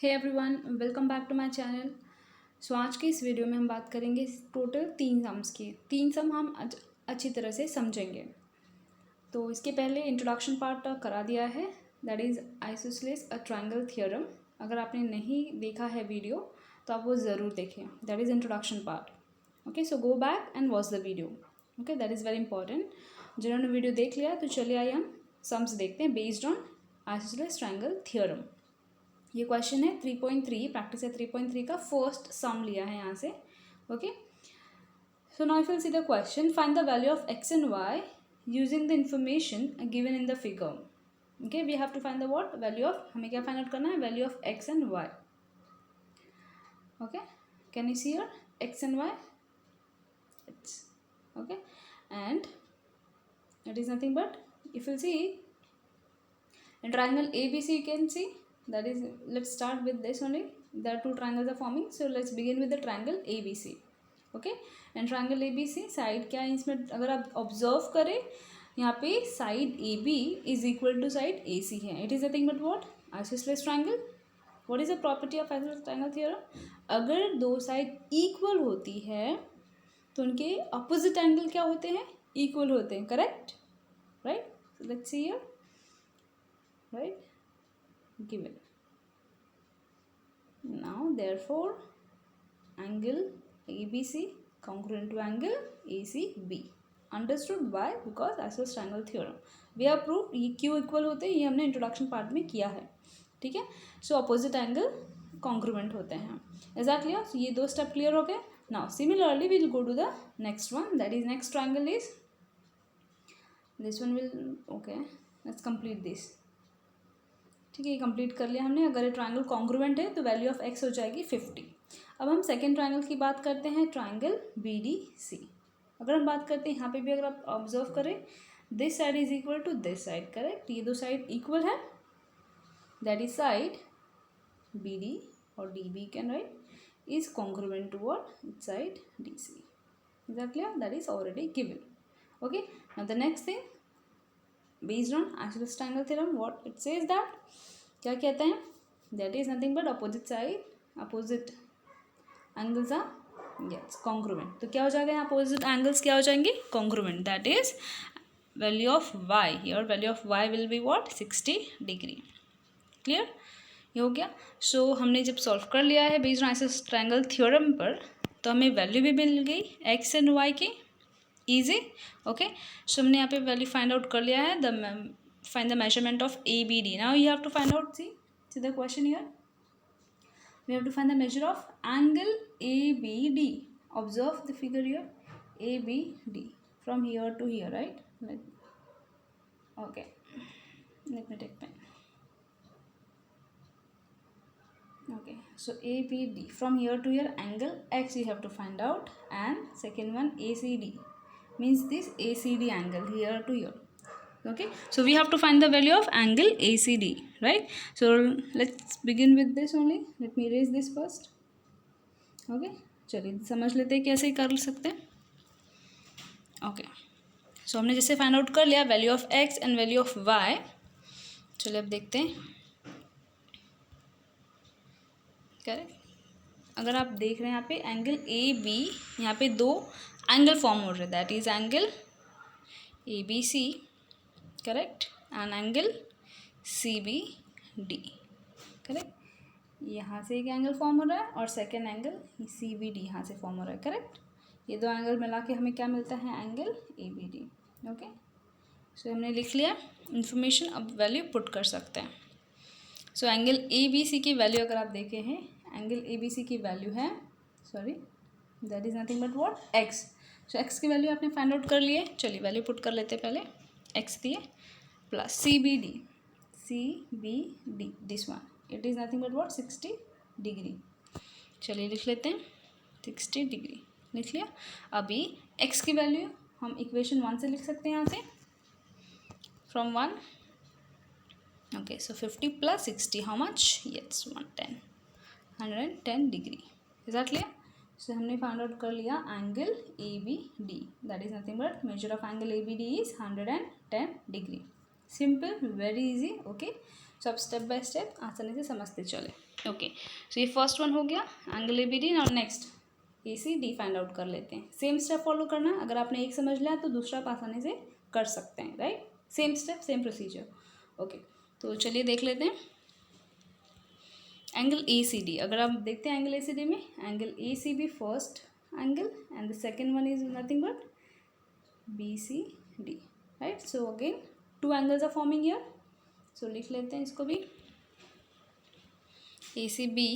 Hey everyone, welcome back to my channel. So आज की इस वीडियो में हम बात करेंगे टोटल 3 सम्स की। 3 सम हम अच्छी तरह से समझेंगे। तो इसके पहले इंट्रोडक्शन पार्ट करा दिया है, that is isosceles a triangle theorem. अगर आपने नहीं देखा है वीडियो तो आप वो ज़रूर देखें, that is introduction part. Okay, so go back and watch the video. Okay, that is very important. जिन्होंने वीडियो देख लिया तो चलिए आइए हम सम्स देखते हैं based on isosceles triangle theorem. ये क्वेश्चन है 3.3, प्रैक्टिस है 3.3 का फर्स्ट सम लिया है यहाँ से। Okay, so now if you see the question, find the value of x and y using the information given in the figure. Okay, we have to find the what value of, हमें क्या find out करना है, value of x and y. Okay, can you see your x and y? It's okay, and it is nothing but, if you see in triangle ABC, you can see that is, let's start with this only. There are two triangles are forming, so let's begin with the triangle ABC. Okay, and triangle ABC side क्या है इसमें, अगर आप observe करें यहाँ पे side AB is equal to side AC है. It is nothing but what, isosceles triangle. What is the property of isosceles triangle theorem? अगर दो साइड इक्वल होती है तो उनके अपोजिट एंगल क्या होते हैं, इक्वल होते हैं. Correct, right? Let's see here, right, given. Now therefore angle ABC congruent to angle ACB. Understood why? Because isosceles triangle theorem we have proved ये क्यों इक्वल होते हैं, ये हमने इंट्रोडक्शन पार्ट में किया है. ठीक है, सो अपोजिट एंगल कॉन्ग्रुएंट होते हैं. Is that clear? ये दो स्टेप क्लियर हो गए. Now similarly we will go to the next one, that is next triangle is this one will. Okay, let's complete this. ठीक है, ये कंप्लीट कर लिया हमने. अगर ये ट्रायंगल कॉन्ग्रुएंट है तो वैल्यू ऑफ एक्स हो जाएगी 50. अब हम सेकेंड ट्रायंगल की बात करते हैं, ट्रायंगल BDC. अगर हम बात करते हैं यहाँ पे भी, अगर आप ऑब्जर्व करें, this side is equal to this side. Correct, ये दो साइड इक्वल है, दैट इज साइड BD और DB can write is congruent to what, side DC. Is that clear? That is already given. Okay, now the next thing, based on isosceles triangle theorem, what it says that, क्या कहते हैं, that is nothing but opposite side, opposite angles are yes congruent. तो क्या हो जाएगा यहाँ, opposite angles क्या हो जाएंगे, congruent. that is value of y, here value of y will be what, 60 degree. Clear, ये हो गया. सो हमने जब सॉल्व कर लिया है based on isosceles triangle theorem पर, तो हमें वैल्यू भी मिल गई एक्स एंड वाई की. ईजी. ओके, सो हमने यहाँ पे वैल्यू फाइंड आउट कर लिया है. Find the measurement of ABD. Now you have to find out, see the question here, we have to find the measure of angle ABD. Observe the figure here, ABD from here to here, right? Okay, let me take pen. Okay, so ABD from here to here, angle X you have to find out, and second one ACD means this ACD angle here to here. Okay, so we have to find the value of angle ACD, right? So let's begin with this only. Let me erase this first. Okay, चलिए समझ लेते हैं कैसे कर सकते हैं. Okay, so हमने जैसे फाइंड आउट कर लिया value of x and value of y. चलिए अब देखते हैं. करेक्ट, अगर आप देख रहे हैं यहाँ पे एंगल AB, यहाँ पे दो एंगल फॉर्म हो रहे हैं, that is angle ABC, correct, and angle CBD. Correct, यहाँ से एक एंगल फॉर्म हो रहा है और सेकेंड एंगल CBD यहाँ से फॉर्म हो रहा है. करेक्ट, ये दो एंगल मिला के हमें क्या मिलता है, एंगल ABD. ओके, सो हमने लिख लिया इन्फॉर्मेशन. अब वैल्यू पुट कर सकते हैं. सो एंगल ABC की वैल्यू अगर आप देखे हैं, एंगल ABC की वैल्यू है, sorry, that is nothing but what, x. So x की वैल्यू आपने फाइंड आउट कर लिए. चलिए वैल्यू पुट कर लेते हैं पहले. एक्स दिए plus CBD this one, it is nothing but what, 60 degree. चलिए लिख लेते हैं 60 डिग्री. लिख लिया. अभी एक्स की वैल्यू हम इक्वेशन 1 से लिख सकते हैं, यहाँ से from 1. Okay, so 50 plus 60, how much? Yes, 110 degree. Is that clear? So हमने फाइंड आउट कर लिया angle ABD. That is nothing but measure of angle ABD is 110 degree. Simple, very easy. Okay, so आप step by step आसानी से समझते चले. Okay, सो ये first one हो गया एंगल ए बी डी. और नेक्स्ट ए सी डी फाइंड आउट कर लेते हैं. सेम स्टेप फॉलो करना. अगर आपने एक समझ लिया तो दूसरा आप आसानी से कर सकते हैं. Right, same step same procedure. Okay, तो चलिए देख लेते हैं एंगल ए सी डी. अगर आप देखते हैं एंगल ए सी डी में, angle A C B first angle and the second one is nothing but B C D. Right, so again two angles are forming here. So लिख लेते हैं इसको भी, A C B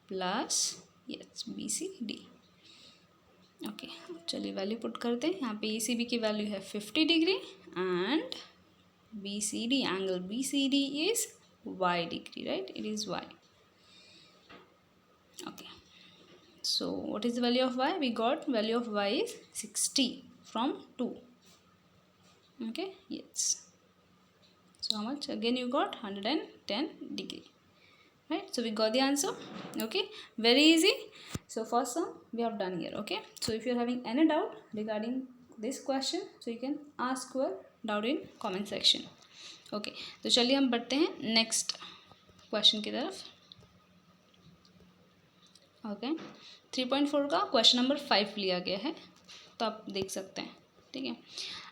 plus yes B C D. Okay, चलिए value put करते हैं. यहाँ पे ए सी बी की वैल्यू है 50 degree and B C D, angle B C D is y degree, right? It is y. Okay, so what is the value of y? We got value of y is 60 from 2. Okay, yes. So how much? Again you got 110 degree, right? So we got the answer. Okay, very easy. So first sum we have done here. Okay, so if you are having any doubt regarding this question, so you can ask your doubt in comment section. Okay, तो चलिए हम बढ़ते हैं next question की तरफ. Okay, 3.4 का question number 5 लिया गया है, तो आप देख सकते हैं. ठीक है,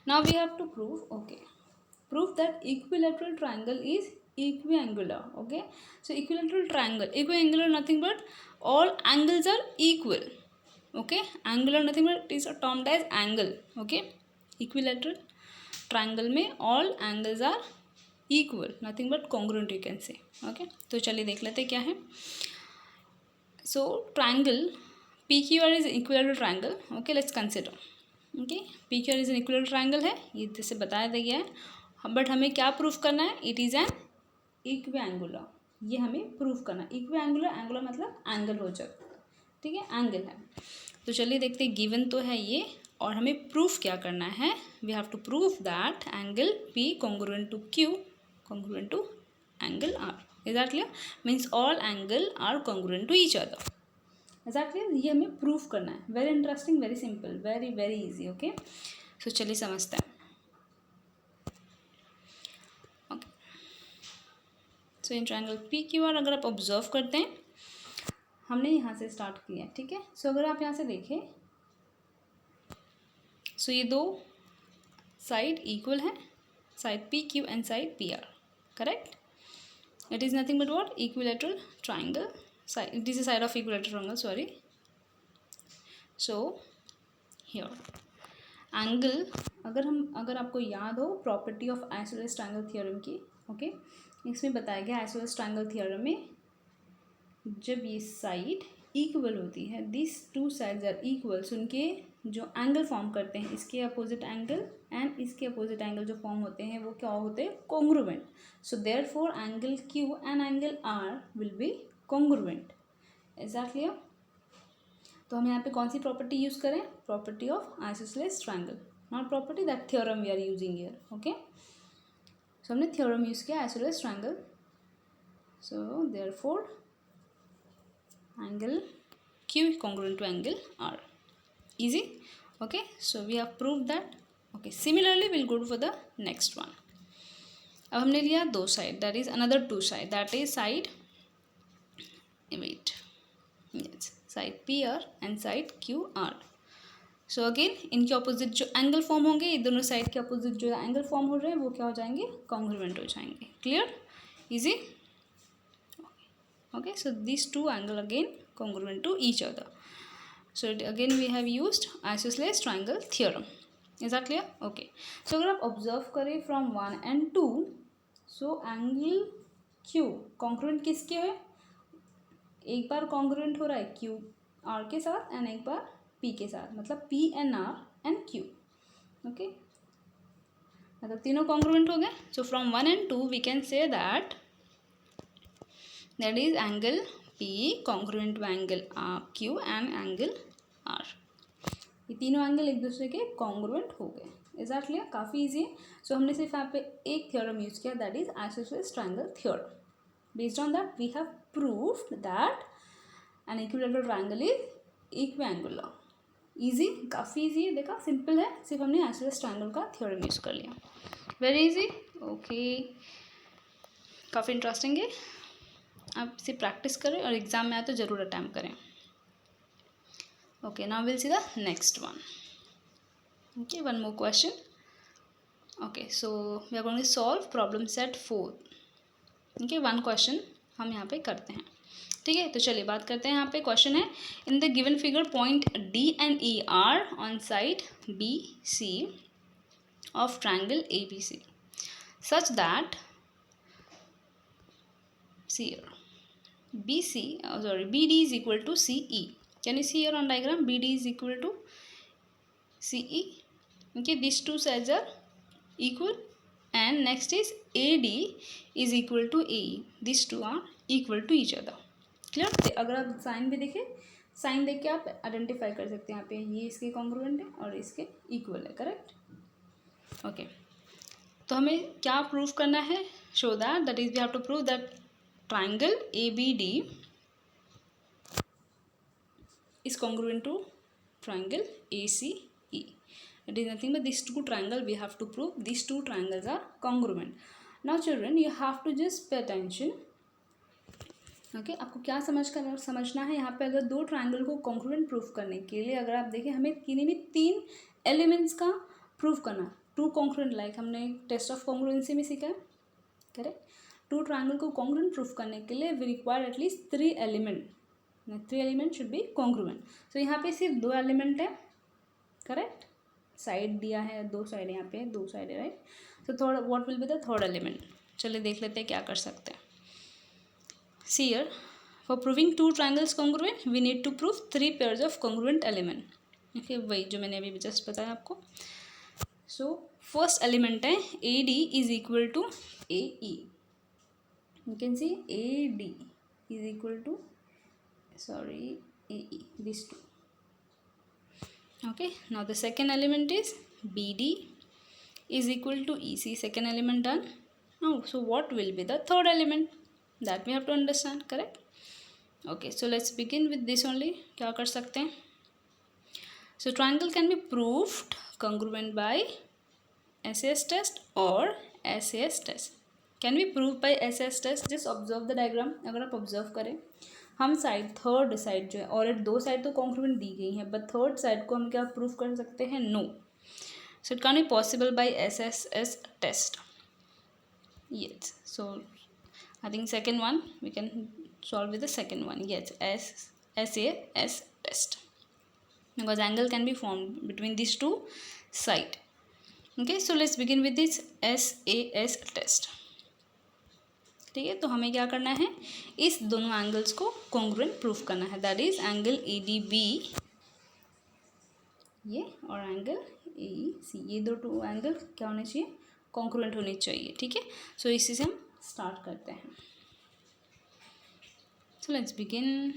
now we have to prove. Okay, prove that equilateral triangle is equiangular. Okay, so equilateral triangle, equiangular nothing but all angles are equal. Okay, angular nothing but it is termed as angle. Okay, equilateral triangle में all angles are equal, nothing but congruent you can say. Okay, तो चलिए देख लेते हैं क्या है. So triangle P Q R is equilateral triangle. Okay, let's consider. Okay, P Q R is an equilateral triangle है, ये जैसे बताया गया है. बट हमें क्या प्रूफ करना है? It is an equiangular. ये हमें प्रूफ करना है. इक्विएंगुलर, एंगुलर मतलब एंगल हो जाए. ठीक है, एंगल है. तो चलिए देखते हैं, गिवन तो है ये, और हमें प्रूफ क्या करना है. We have to prove that angle P congruent to Q congruent to angle R. Is that clear? Means all angle are congruent to each other. Is that clear? ये हमें प्रूफ करना है. Very interesting, very simple, very very easy. Okay, so चलिए समझते हैं. Okay, so in triangle P Q R अगर आप observe करते हैं, हमने यहाँ से स्टार्ट किया है. ठीक है, सो अगर आप यहाँ से देखें, सो ये दो साइड इक्वल है, side P Q and side P R. Correct? It is nothing but what? Equilateral triangle. Side, this is side of equilateral triangle, sorry. So here angle, अगर आपको याद हो property of isosceles triangle theorem की. Okay, इसमें बताया गया isosceles triangle theorem में जब ये साइड इक्वल होती है, this two sides are equal, so उनके जो एंगल फॉर्म करते हैं, इसके अपोजिट एंगल एंड इसके अपोजिट एंगल जो फॉर्म होते हैं वो क्या होते हैं? Congruent. So therefore angle Q and angle R will be congruent. Is that clear? तो हम यहाँ पे कौन सी प्रॉपर्टी यूज़ करें? Property of isosceles triangle, not property, that theorem we are using here. Okay, so हमने थ्योरम यूज़ किया isosceles triangle. So therefore angle Q is congruent to angle R. Easy. Okay, so we have proved that. Okay, similarly we'll go for the next one. अब हमने लिया दो side, that is another two side, that is side, wait, yes, side PR and side QR. So again इनके opposite जो angle form होंगे, ये दोनों side के ऑपोजिट जो एंगल फॉर्म हो रहे हैं वो क्या हो जाएंगे? कॉन्ग्रुएंट हो जाएंगे. Clear? Easy. Okay, so these two angle again congruent to each other. So again we have used isosceles triangle theorem. Is that clear? Okay, so अगर आप ऑब्जर्व करें from 1 and 2, so angle Q congruent किसके है? एक बार congruent हो रहा है Q R के साथ एंड एक बार P के साथ, मतलब P and R and Q. Okay, मतलब तीनों कॉन्ग्रुएंट हो गए. सो from 1 and 2 we can say that is angle P congruent to angle Q and angle R. ये तीनों एंगल एक दूसरे के कॉन्ग्रुएंट हो गए. Is that clear? काफ़ी ईजी है. सो हमने सिर्फ यहाँ पे एक थ्योरम यूज़ किया, that is isosceles triangle theorem. Based on that we have proved that an equilateral triangle is equiangular. Easy, काफ़ी ईजी है. देखा, सिंपल है. सिर्फ हमने आइसोसेलेस ट्रायंगल का थ्योरम यूज़ कर लिया. Very easy. ओके, काफ़ी इंटरेस्टिंग है, आप इसे प्रैक्टिस करें और एग्ज़ाम में आए तो ज़रूर अटैम्प्ट करें. Okay, now we'll see the next one. Okay, one more question. Okay, so we are going to solve problem set 4. Okay, one question हम यहाँ पे करते हैं. ठीक है, तो चलिए बात करते हैं. यहाँ पे क्वेश्चन है, in the given figure point D and E are on side BC of triangle ABC such that BD is equal to CE. Can you see here on diagram? BD is equal to CE. Okay, these two sides are equal, and next is AD is equal to AE. These two are equal to each other. Clear. अगर आप sign भी देखें, sign देख के आप identify कर सकते हैं यहाँ पे ये इसके कॉन्ग्रुएंट है और इसके इक्वल है. करेक्ट. ओके, तो हमें क्या प्रूव करना है? Show that is we have to prove that triangle ABD is congruent to triangle ACE. It is nothing but these two triangles we have to prove. These two triangles are congruent. Now children, you have to just pay attention. Okay, आपको क्या समझना है यहाँ पे. अगर दो triangle को congruent proof करने के लिए अगर आप देखें, हमें किन्हीं भी 3 एलिमेंट्स का प्रूफ करना. टू कॉन्ग्रुएंट, लाइक हमने टेस्ट ऑफ कॉन्ग्रुएंसी में सीखा है. करेक्ट. 2 ट्राइंगल को कॉन्ग्रुएंट प्रूफ करने के लिए we require at least 3 element. 3 element should be congruent. तो यहाँ पे सिर्फ 2 एलिमेंट है. करेक्ट. साइड दिया है, 2 साइड यहाँ पे 2 साइड है. राइट. तो third, what will be the third element? चलिए देख लेते हैं क्या कर सकते हैं. See here, for proving 2 triangles congruent we need to prove 3 pairs of congruent element. Okay, वही जो मैंने अभी जस्ट बताया आपको. सो फर्स्ट एलिमेंट है AD is equal to AE. You can see AD is equal to AE, these two. Okay, now the second element is BD is equal to EC. Second element done. Now, so what will be the third element? That we have to understand. Correct. Okay, so let's begin with this only. क्या कर सकते हैं? So triangle can be proved congruent by SAS test or SAS test. Can be proved by SAS test. Just observe the diagram. अगर आप observe करें, हम side, third side जो है, और 2 साइड तो कॉन्ग्रुएंट दी गई हैं, बट थर्ड साइड को हम क्या प्रूफ कर सकते हैं? No. So it can be possible by SSS test. Yes. So I think second one we can solve with the second one. Yes, SAS test, because angle can be form between this 2 side. Okay, so let's begin with this SAS test. ठीक है, तो हमें क्या करना है? इस दोनों angles को कॉन्ग्रुएंट प्रूफ करना है. दैट इज एंगल ADB ये और एंगल AEC. ये 2 एंगल क्या होने चाहिए? कॉन्ग्रुएंट होने चाहिए. ठीक है, सो इसी से हम स्टार्ट करते हैं. सो let's begin.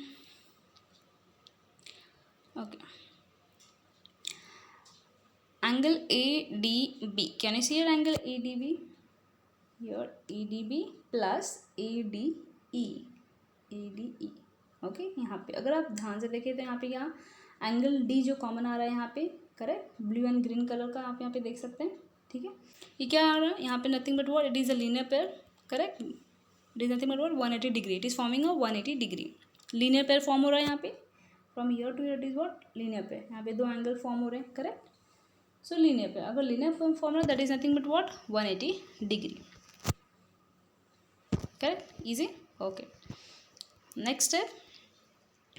Okay, angle ADB. Can you see your angle ADB? Here ADB plus ADE. Okay, यहाँ पे अगर आप ध्यान से देखें तो यहाँ पे यहाँ एंगल D जो कॉमन आ रहा है यहाँ पे. Correct. Blue and green colour का आप यहाँ पे देख सकते हैं. ठीक है, ये क्या आ रहा है यहाँ पे? Nothing but what? It is a linear pair. Correct. It is nothing but what? 180 degree. It is forming a 180 degree. Linear pair form हो रहा है यहाँ पे. From year two year it is what? Linear pair. यहाँ पे 2 angle form हो रहे हैं. करेक्ट. सो लीनियर पेयर, अगर लीनियर फॉर्म रहा है that is nothing but what? 180 degree. Correct. Easy. Okay, next है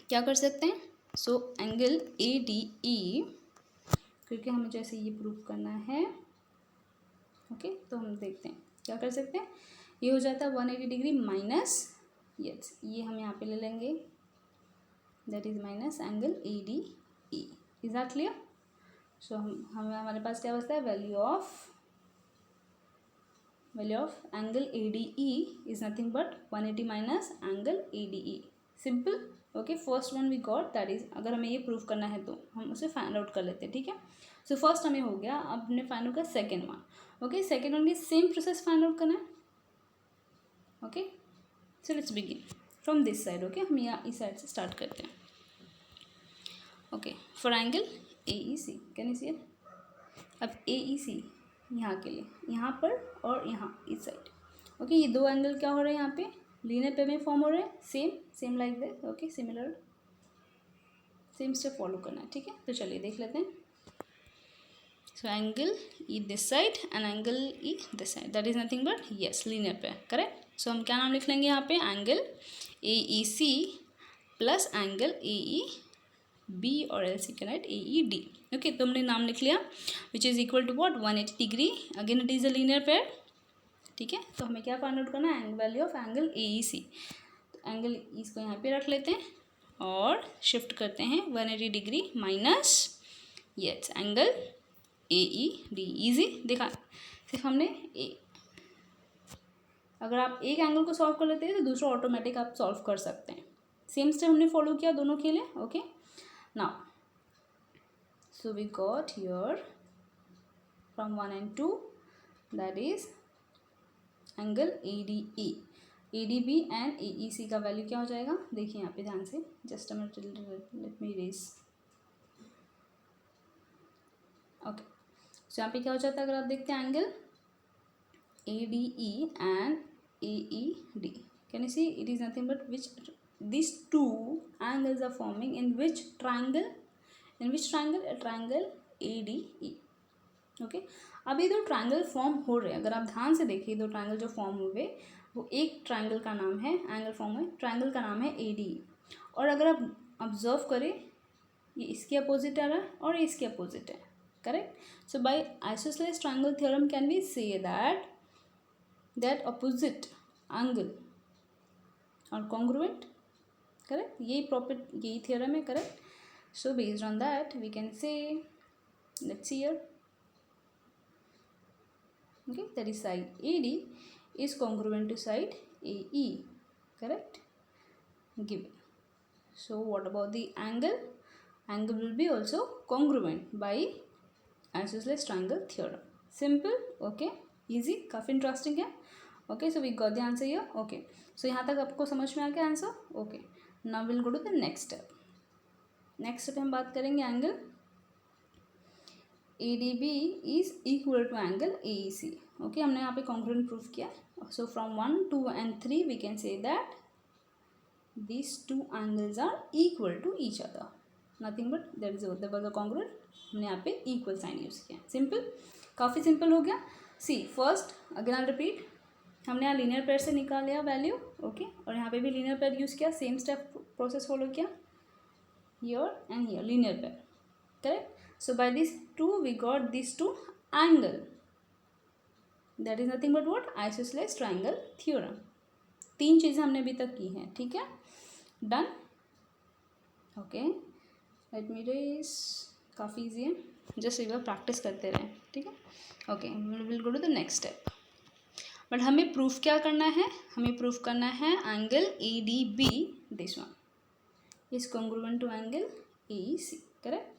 क्या कर सकते हैं? सो एंगल ADE, क्योंकि हमें जैसे ये प्रूव करना है. ओके, तो हम देखते हैं क्या कर सकते हैं. ये हो जाता है 180 डिग्री माइनस, यस, ये हम यहाँ पे ले लेंगे. That is minus angle ADE. Is that clear? So हमारे पास क्या बचता है? Value of angle ADE is nothing but 180 minus angle ADE. Simple. Okay, first one we got. That is, अगर हमें ये प्रूव करना है तो हम उसे फाइंड आउट कर लेते हैं. ठीक है, सो फर्स्ट हमें हो गया. अब हमने फाइंड आउट किया second one. Okay, second one की सेम प्रोसेस फाइंड आउट करना है. Okay, so let's begin from this side. Okay, हम यहाँ इस साइड से स्टार्ट करते हैं. Okay, for angle AEC, can you see it? अब AEC यहाँ के लिए, यहाँ पर और यहाँ इस साइड. ओके, ये दो एंगल क्या हो रहे हैं यहाँ पे, लीनियर पेयर में फॉर्म हो रहे हैं, same like this. Okay, similar, same step follow करना है, ठीक है। तो चलिए देख लेते हैं। So angle E this side and angle E this side, that is nothing but yes linear pair, correct. So हम क्या नाम लिख लेंगे यहाँ पे, angle A E C plus angle A E B, और else you can write A E D. Okay, तो हमने नाम लिख लिया, विच is equal to what, 180 degree. Again it is a linear pair, ठीक है। तो हमें क्या फाइंड आउट करना है, value of angle A E C. तो एंगल इसको यहाँ पे रख लेते हैं और शिफ्ट करते हैं 180 degree minus yes angle A E D. Easy देखा, सिर्फ हमने अगर आप एक एंगल को सॉल्व कर लेते हैं तो दूसरा ऑटोमेटिक आप सॉल्व कर सकते हैं। सेम स्टेप हमने फॉलो किया दोनों के लिए। Okay, now so we got here from 1 and 2, that is angle A D E, A D B and A E C का वैल्यू क्या हो जाएगा, देखिए यहाँ पे ध्यान से, just a minute, let me erase. Okay, so यहाँ पे क्या हो जाता है, अगर आप देखते हैं angle A D E and A E D, can you see, it is nothing but which these two angles are forming in which triangle, a triangle ADE। Okay, अब ये दो ट्रायंगल फॉर्म हो रहे हैं, अगर आप ध्यान से देखिए दो ट्रायंगल जो फॉर्म हुए वो एक ट्रायंगल का नाम है, एंगल फॉर्म है, ट्रायंगल का नाम है ADE। और अगर आप ऑब्जर्व करें ये इसके अपोजिट आ रहा है और ये इसके अपोजिट है, correct. So by isosceles triangle theorem can we say that opposite angle are congruent, correct. यही थ्योरम है, correct. So based on that we can say, let's see here, okay, that is side AD is congruent to side AE, correct, given. So what about the angle? Angle will be also congruent by isosceles triangle theorem. Simple, okay, easy, काफ़ी interesting है। Okay, so we got the answer here. Okay, so यहाँ तक आपको समझ में आ गया answer. Okay, now will go to the next step. Next step हम बात करेंगे angle ADB is equal to angle AEC। Okay, हमने यहाँ पे कॉन्ग्रुएंट प्रूफ किया। So from 1, 2 and 3 we can say that these two angles are equal to each other, nothing but there was a congruent, हमने यहाँ पे equal sign use किया। Simple, काफ़ी simple हो गया। सी फर्स्ट अगेन आई रिपीट, हमने यहाँ लीनियर पेयर से निकाल लिया वैल्यू, ओके, और यहाँ पे भी लीनियर पेयर यूज़ किया, सेम स्टेप प्रोसेस फॉलो किया, here and here linear pair, correct. So by these two we got these two angle, that is nothing but what, isosceles triangle theorem। तीन चीज़ें हमने अभी तक की हैं, ठीक है, done. Okay, let me erase, काफ़ी ईजी है, जस्ट एक बार प्रैक्टिस करते रहें, ठीक है। Okay, will go to the next step. But हमें प्रूफ क्या करना है, हमें प्रूफ करना है angle A D B, this one is congruent to angle A E C, correct.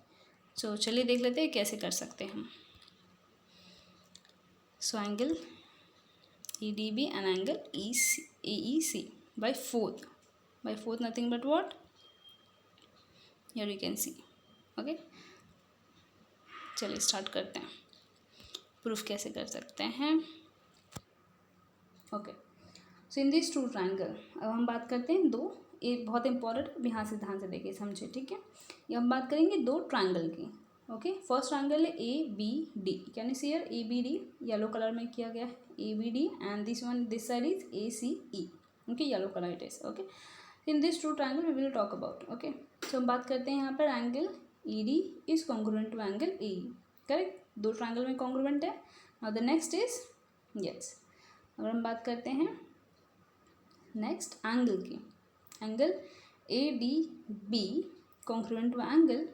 So चलिए देख लेते हैं कैसे कर सकते हैं हम। सो angle A D B and angle A E C by fourth nothing but what, here you can see. Okay, चलिए स्टार्ट करते हैं, प्रूफ कैसे कर सकते हैं। Okay, so in this two triangle, अब हम बात करते हैं दो, ये बहुत इंपॉर्टेंट, यहाँ से ध्यान से देखिए समझे, ठीक है। ये हम बात करेंगे दो ट्राइंगल की। ओके, फर्स्ट ट्राइंगल है A B D, can you see here A B D, yellow colour में किया गया है A B D, and this one this side is A C E, okay, yellow colour it is. Okay, in this two triangle we will talk about. Okay, so हम बात करते हैं यहाँ पर angle E D is congruent to angle A E, correct, दो triangle में congruent है। Now the next is yes, अगर हम बात करते हैं नेक्स्ट एंगल की, angle A D B congruent to angle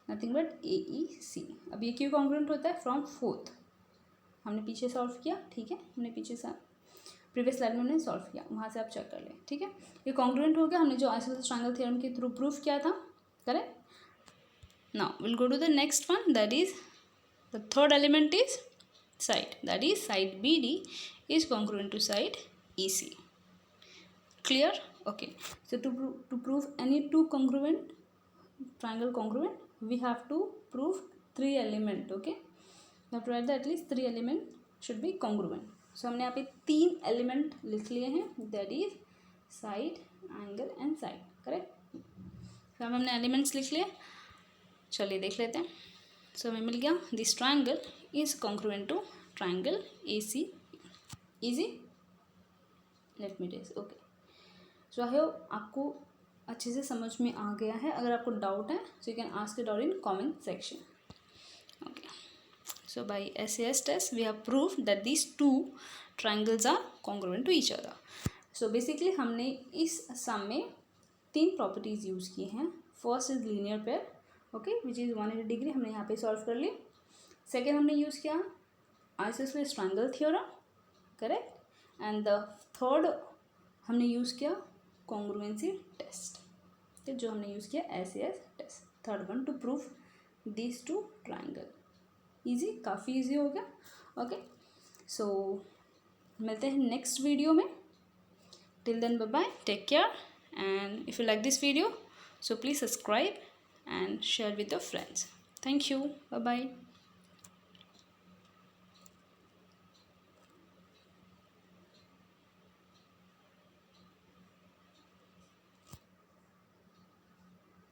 nothing but A E C. अब ये क्यों कॉन्ग्रुएंट होता है, फ्रॉम फोर्थ, हमने पीछे सॉल्व किया, ठीक है, हमने पीछे से प्रीवियस स्लाइड में हमने सॉल्व किया, वहाँ से आप चेक कर लें, ठीक है। ये कॉन्ग्रुएंट हो गया, हमने जो आइसोसेलेस ट्रायंगल थ्योरम के थ्रू प्रूफ किया था, correct. Now will go to the next one, that is the third element is side, that is side B D is congruent to side E C, clear. Okay, so to prove any two congruent triangle congruent, we have to prove three element, okay, you have to write that at least three element should be congruent, सो हमने यहाँ पे 3 element लिख लिए हैं, that is side, angle and side, correct. तो हमने elements लिख लिए, चलिए देख लेते हैं। सो हमें मिल गया this triangle is congruent to triangle AC। Easy, let me test, okay. So I hope आपको अच्छे से समझ में आ गया है। अगर आपको डाउट है so you can ask it out in comment section, okay. So by SAS test we have proved that these two triangles are congruent to each other. So basically हमने इस सम में 3 प्रॉपर्टीज़ यूज़ की हैं। First is linear pair, okay, which is 180 degree, हमने यहाँ पे solve कर ली। सेकेंड हमने यूज़ किया isosceles triangle theorem, correct. And the third हमने यूज़ किया कॉन्ग्रुएंसी टेस्ट, जो हमने यूज़ किया SAS test, third one, to prove these two triangle. Easy, काफ़ी ईजी हो गया, ओके। सो मिलते हैं नेक्स्ट वीडियो में। Till then bye bye, take care, and if you like this video so please subscribe and share with your friends. Thank you, bye bye.